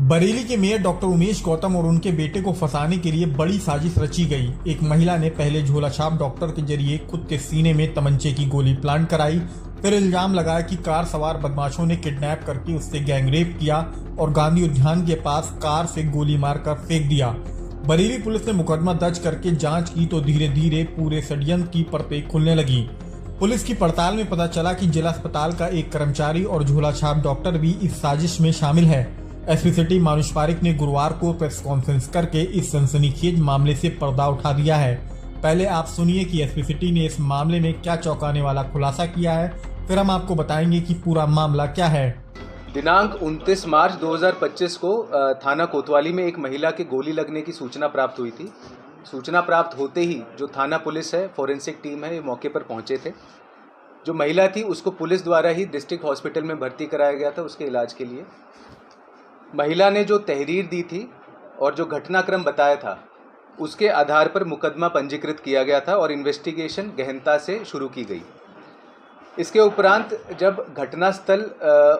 बरेली के mayor doctor Umesh Gautam और उनके बेटे को फंसाने के लिए बड़ी साजिश रची गई। एक महिला ने पहले झोलाछाप डॉक्टर के जरिए खुद के सीने में तमंचे की गोली प्लांट कराई, फिर इल्जाम लगाया कि कार सवार बदमाशों ने किडनैप करके उससे गैंगरेप किया और गांधी उद्यान के पास कार से गोली मारकर फेंक दिया। बरेली पुलिस ने मुकदमा दर्ज करके जांच की तो धीरे धीरे पूरे षड्यंत्र की परतें खुलने लगी। पुलिस की पड़ताल में पता चला कि जिला अस्पताल का एक कर्मचारी और झोलाछाप डॉक्टर भी इस साजिश में शामिल है। एसपी सिटी मानुष पारिक ने गुरुवार को प्रेस कॉन्फ्रेंस करके इस सनसनीखेज मामले से पर्दा उठा दिया है। पहले आप सुनिए कि एसपी सिटी ने इस मामले में क्या चौंकाने वाला खुलासा किया है, फिर हम आपको बताएंगे कि पूरा मामला क्या है। दिनांक 29 मार्च 2025 को थाना कोतवाली में एक महिला के गोली लगने की सूचना प्राप्त हुई थी। सूचना प्राप्त होते ही जो थाना पुलिस है, फोरेंसिक टीम है, ये मौके पर पहुंचे थे। जो महिला थी उसको पुलिस द्वारा ही डिस्ट्रिक्ट हॉस्पिटल में भर्ती कराया गया था उसके इलाज के लिए। महिला ने जो तहरीर दी थी और जो घटनाक्रम बताया था उसके आधार पर मुकदमा पंजीकृत किया गया था और इन्वेस्टिगेशन गहनता से शुरू की गई। इसके उपरांत जब घटनास्थल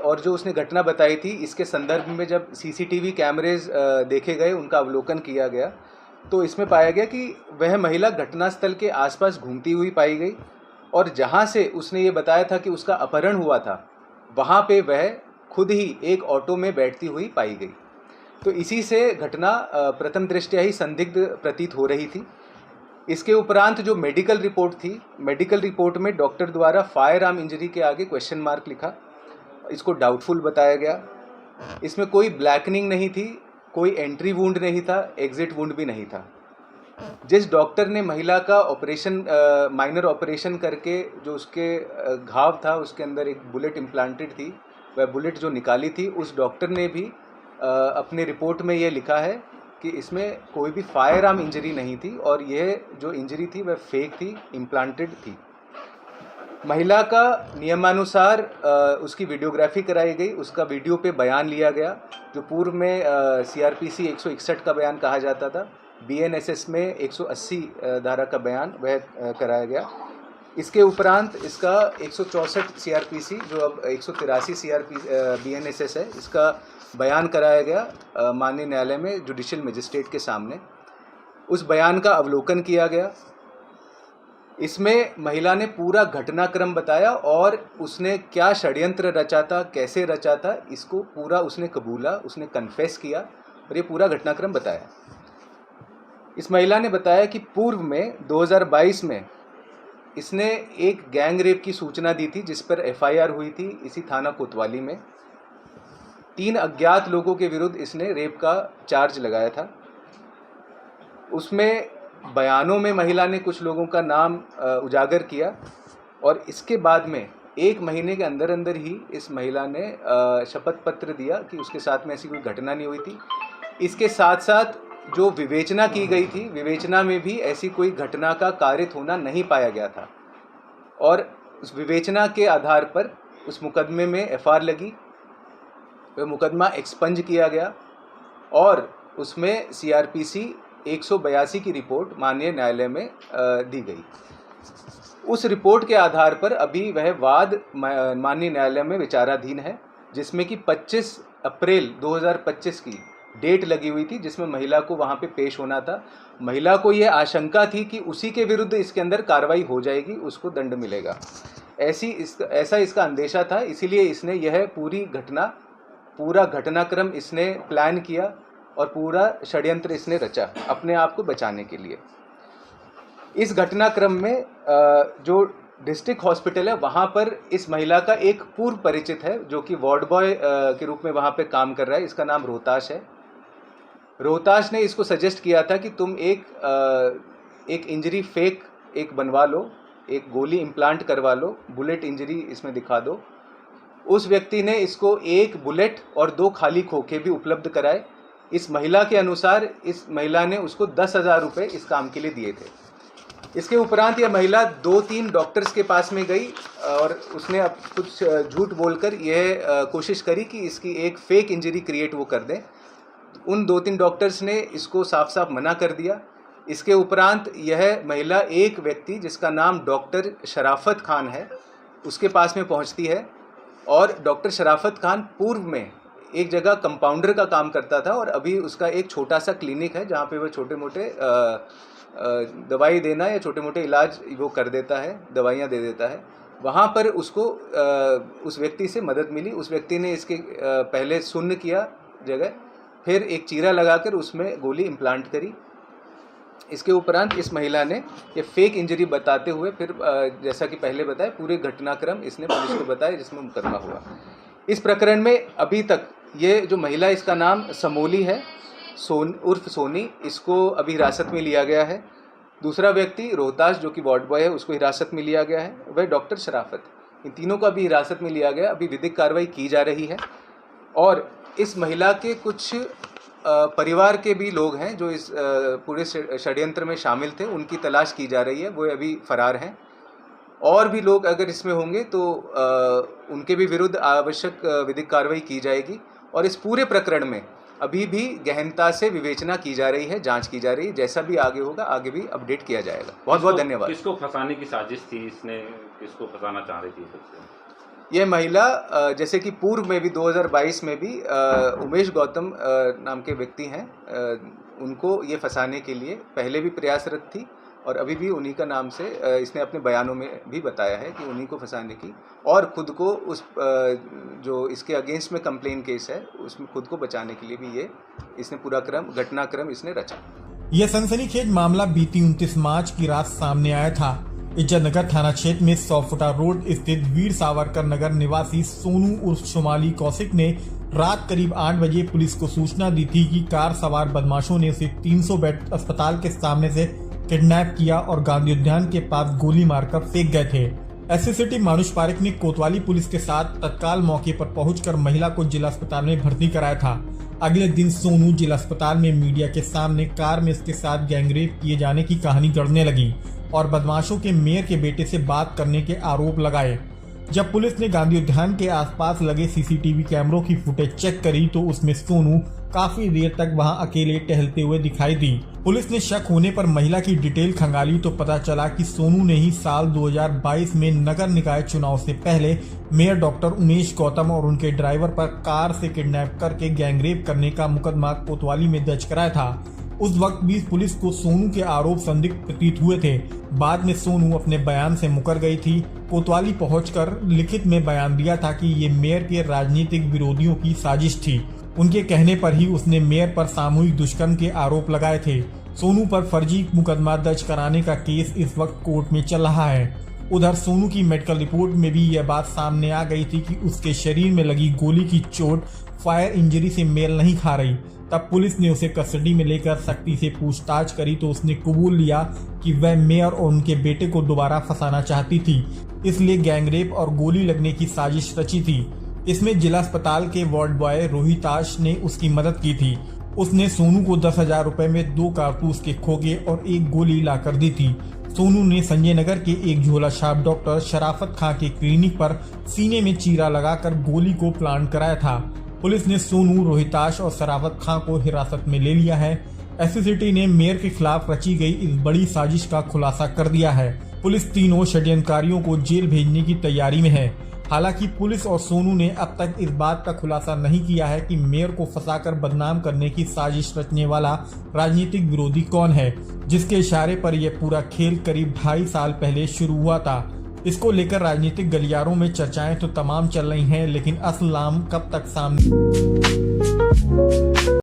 और जो उसने घटना बताई थी इसके संदर्भ में जब सीसीटीवी कैमरेज देखे गए, उनका अवलोकन किया गया, तो इसमें पाया गया कि वह महिला घटनास्थल के आसपास घूमती हुई पाई गई और जहां से उसने ये बताया था कि उसका अपहरण हुआ था वहां पे वह खुद ही एक ऑटो में बैठती हुई पाई गई। तो इसी से घटना प्रथम दृष्टया ही संदिग्ध प्रतीत हो रही थी। इसके उपरांत जो मेडिकल रिपोर्ट थी, मेडिकल रिपोर्ट में डॉक्टर द्वारा फायर आर्म इंजरी के आगे क्वेश्चन मार्क लिखा, इसको डाउटफुल बताया गया। इसमें कोई ब्लैकनिंग नहीं थी, कोई एंट्री वुंड नहीं था, एग्जिट वुंड भी नहीं था। जिस डॉक्टर ने महिला का ऑपरेशन, माइनर ऑपरेशन करके जो उसके घाव था उसके अंदर एक बुलेट इम्प्लांटेड थी, वह बुलेट जो निकाली थी, उस डॉक्टर ने भी अपने रिपोर्ट में ये लिखा है कि इसमें कोई भी फायर आर्म इंजरी नहीं थी और यह जो इंजरी थी वह फेक थी, इम्प्लांटेड थी। महिला का नियमानुसार उसकी वीडियोग्राफी कराई गई, उसका वीडियो पे बयान लिया गया, जो पूर्व में सीआरपीसी 161 का बयान कहा जाता था, बीएनएसएस में 180 धारा का बयान वह कराया गया। इसके उपरांत इसका 164 सीआरपीसी जो अब 183 बीएनएसएस है, इसका बयान कराया गया माननीय न्यायालय में जुडिशियल मजिस्ट्रेट के सामने। उस बयान का अवलोकन किया गया। इसमें महिला ने पूरा घटनाक्रम बताया और उसने क्या षड्यंत्र रचा था, कैसे रचा था, इसको पूरा उसने कबूला, उसने कन्फेस किया और ये पूरा घटनाक्रम बताया। इस महिला ने बताया कि पूर्व में 2022 में इसने एक गैंग रेप की सूचना दी थी जिस पर एफआईआर हुई थी इसी थाना कोतवाली में। 3 अज्ञात लोगों के विरुद्ध इसने रेप का चार्ज लगाया था। उसमें बयानों में महिला ने कुछ लोगों का नाम उजागर किया और इसके बाद में 1 महीने के अंदर अंदर ही इस महिला ने शपथ पत्र दिया कि उसके साथ में ऐसी कोई घटना नहीं हुई थी। इसके साथ साथ जो विवेचना की गई थी, विवेचना में भी ऐसी कोई घटना का कारित होना नहीं पाया गया था और उस विवेचना के आधार पर उस मुकदमे में एफआईआर लगी, वह मुकदमा एक्सपंज किया गया और उसमें सीआरपीसी 182 की रिपोर्ट माननीय न्यायालय में दी गई। उस रिपोर्ट के आधार पर अभी वह वाद माननीय न्यायालय में विचाराधीन है, जिसमें कि 25 अप्रैल 2025 की डेट लगी हुई थी, जिसमें महिला को वहां पे पेश होना था। महिला को यह आशंका थी कि उसी के विरुद्ध इसके अंदर कार्रवाई हो जाएगी, उसको दंड मिलेगा, ऐसा इसका अंदेशा था। इसीलिए इसने यह पूरा घटनाक्रम इसने प्लान किया और पूरा षड्यंत्र इसने रचा अपने आप को बचाने के लिए। इस घटनाक्रम में जो डिस्ट्रिक्ट हॉस्पिटल है वहाँ पर इस महिला का एक पूर्व परिचित है जो कि वार्ड बॉय के रूप में वहाँ पे काम कर रहा है, इसका नाम रोहताश है। रोहताश ने इसको सजेस्ट किया था कि तुम एक इंजरी फेक एक बनवा लो, एक गोली इम्प्लांट करवा लो, बुलेट इंजरी इसमें दिखा दो। उस व्यक्ति ने इसको 1 बुलेट और 2 खाली खोखे भी उपलब्ध कराए। इस महिला के अनुसार इस महिला ने उसको 10,000 रुपये इस काम के लिए दिए थे। इसके उपरांत यह महिला 2-3 डॉक्टर्स के पास में गई और उसने अब कुछ झूठ बोलकर यह कोशिश करी कि इसकी एक फेक इंजरी क्रिएट वो कर दें। उन 2-3 डॉक्टर्स ने इसको साफ साफ मना कर दिया। इसके उपरांत यह महिला एक व्यक्ति जिसका नाम डॉक्टर शराफत खान है उसके पास में पहुंचती है और डॉक्टर शराफत खान पूर्व में एक जगह कंपाउंडर का काम करता था और अभी उसका एक छोटा सा क्लिनिक है जहाँ पे वह छोटे मोटे दवाई देना या छोटे मोटे इलाज वो कर देता है, दवाइयाँ दे देता है। वहाँ पर उसको उस व्यक्ति से मदद मिली। उस व्यक्ति ने इसके पहले सुन्न किया जगह, फिर एक चीरा लगाकर उसमें गोली इम्प्लांट करी। इसके उपरांत इस महिला ने ये फेक इंजरी बताते हुए फिर जैसा कि पहले बताया पूरे घटनाक्रम इसने पुलिस को बताया जिसमें मुकदमा हुआ। इस प्रकरण में अभी तक ये जो महिला, इसका नाम समोली है, उर्फ सोनी, इसको अभी हिरासत में लिया गया है। दूसरा व्यक्ति रोहतास जो कि वार्ड बॉय है, उसको हिरासत में लिया गया है। वह डॉक्टर शराफत, इन तीनों को अभी हिरासत में लिया गया। अभी विधिक कार्रवाई की जा रही है और इस महिला के कुछ परिवार के भी लोग हैं जो इस पूरे षड्यंत्र में शामिल थे, उनकी तलाश की जा रही है। वो अभी फरार हैं। और भी लोग अगर इसमें होंगे तो उनके भी विरुद्ध आवश्यक विधिक कार्रवाई की जाएगी। और इस पूरे प्रकरण में अभी भी गहनता से विवेचना की जा रही है, जांच की जा रही है। जैसा भी आगे होगा आगे भी अपडेट किया जाएगा। बहुत बहुत धन्यवाद। किसको फंसाने की साजिश थी, इसने किसको फंसाना चाह रही थी सबसे? यह महिला जैसे कि पूर्व में भी 2022 में भी उमेश गौतम नाम के व्यक्ति हैं, उनको ये फंसाने के लिए पहले भी प्रयासरत थी और अभी भी उन्हीं का नाम से इसने अपने बयानों में भी बताया है कि उन्हीं को फंसाने की, और खुद को उस जो इसके अगेंस्ट में कंप्लेन केस है उसमें खुद को बचाने के लिए भी ये इसने पूरा घटनाक्रम इसने रचा। यह सनसनीखेज मामला बीती 29 मार्च की रात सामने आया था। इज्जतनगर थाना क्षेत्र में 100 फुटा रोड स्थित वीर सावरकर नगर निवासी सोनू उर्फ शुमाली कौशिक ने रात करीब 8 बजे पुलिस को सूचना दी थी कि कार सवार बदमाशों ने उसे 300 बेड अस्पताल के सामने से किडनैप किया और गांधी उद्यान के पास गोली मारकर फेंक गए थे। एसएसटी मानुष पारिक ने कोतवाली पुलिस के साथ तत्काल मौके पर पहुंचकर महिला को जिला अस्पताल में भर्ती कराया था। अगले दिन सोनू जिला अस्पताल में मीडिया के सामने कार में उसके साथ गैंगरेप किए जाने की कहानी गढ़ने लगी और बदमाशों के मेयर के बेटे से बात करने के आरोप लगाए। जब पुलिस ने गांधी उद्यान के आसपास लगे सीसीटीवी कैमरों की फुटेज चेक करी तो उसमें सोनू काफी देर तक वहां अकेले टहलते हुए दिखाई दी। पुलिस ने शक होने पर महिला की डिटेल खंगाली तो पता चला कि सोनू ने ही साल 2022 में नगर निकाय चुनाव से पहले मेयर डॉक्टर उमेश गौतम और उनके ड्राइवर पर कार से किडनैप करके गैंगरेप करने का मुकदमा कोतवाली में दर्ज कराया था। उस वक्त भी पुलिस को सोनू के आरोप संदिग्ध प्रतीत हुए थे। बाद में सोनू अपने बयान से मुकर गई थी। कोतवाली पहुंचकर लिखित में बयान दिया था कि ये मेयर के राजनीतिक विरोधियों की साजिश थी। उनके कहने पर ही उसने मेयर पर सामूहिक दुष्कर्म के आरोप लगाए थे। सोनू पर फर्जी मुकदमा दर्ज कराने का केस इस वक्त कोर्ट में चल रहा है। उधर सोनू की मेडिकल रिपोर्ट में भी यह बात सामने आ गई थी कि उसके शरीर में लगी गोली की चोट फायर इंजरी से मेल नहीं खा रही। तब पुलिस ने उसे कस्टडी में लेकर सख्ती से पूछताछ करी तो उसने कबूल लिया कि वह मेयर और उनके बेटे को दोबारा फंसाना चाहती थी, इसलिए गैंगरेप और गोली लगने की साजिश रची थी। इसमें जिला अस्पताल के वार्ड बॉय रोहिताश ने उसकी मदद की थी। उसने सोनू को 10,000 रुपए में 2 कारतूस के खोखे और 1 गोली लाकर दी थी। सोनू ने संजय नगर के एक झोला छाप डॉक्टर शराफत खां के क्लिनिक पर सीने में चीरा लगाकर गोली को प्लांट कराया था। पुलिस ने सोनू, रोहिताश और शराफत खां को हिरासत में ले लिया है। एसएसटी ने मेयर के खिलाफ रची गई इस बड़ी साजिश का खुलासा कर दिया है। पुलिस तीनों षड्यंत्रकारियों को जेल भेजने की तैयारी में है। हालांकि पुलिस और सोनू ने अब तक इस बात का खुलासा नहीं किया है कि मेयर को फंसाकर बदनाम करने की साजिश रचने वाला राजनीतिक विरोधी कौन है, जिसके इशारे पर यह पूरा खेल करीब 2.5 साल पहले शुरू हुआ था। इसको लेकर राजनीतिक गलियारों में चर्चाएं तो तमाम चल रही हैं, लेकिन असल नाम कब तक सामने